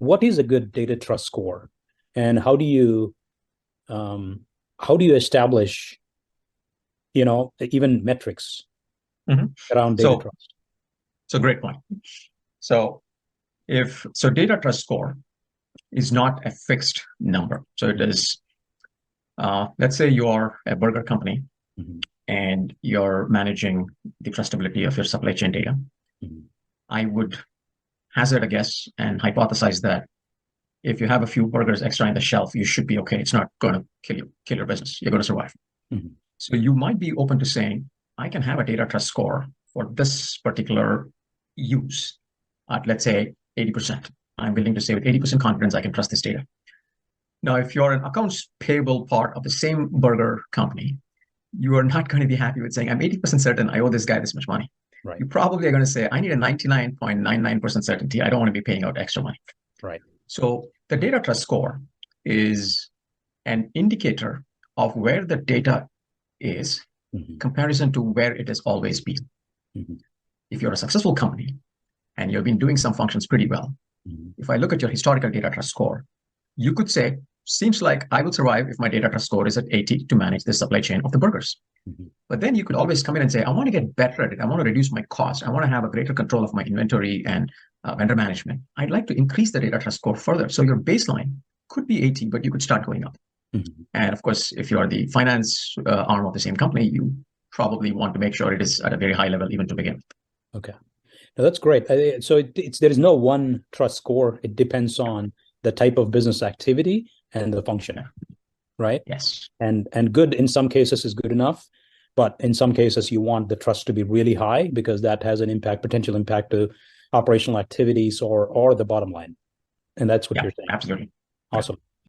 what is a good data trust score, and how do you establish, even metrics around data trust? So great point. So data trust score is not a fixed number. So it is, let's say you are a burger company and you're managing the trustability of your supply chain data. I would hazard a guess and hypothesize that if you have a few burgers extra in the shelf, you should be okay. It's not going to kill your business. You're going to survive. So you might be open to saying, I can have a data trust score for this particular use at, let's say, 80%. I'm willing to say with 80% confidence, I can trust this data. Now, if you're an accounts payable part of the same burger company, you are not going to be happy with saying, I'm 80% certain I owe this guy this much money. Right. You probably are going to say, I need a 99.99% certainty. I don't want to be paying out extra money. Right. So the data trust score is an indicator of where the data is comparison to where it has always been. If you're a successful company and you've been doing some functions pretty well, if I look at your historical data trust score, you could say, seems like I will survive if my data trust score is at 80 to manage the supply chain of the burgers. But then you could always come in and say, I want to get better at it. I want to reduce my cost. I want to have a greater control of my inventory and vendor management. I'd like to increase the data trust score further. So your baseline could be 80, but you could start going up. And of course, if you are the finance arm of the same company, you probably want to make sure it is at a very high level even to begin with. Okay. Now that's great. So there is no one trust score. It depends on the type of business activity and the function, right? Yes. And good in some cases is good enough, but in some cases you want the trust to be really high because that has an potential impact to operational activities or the bottom line. And that's what you're saying. Absolutely. Awesome.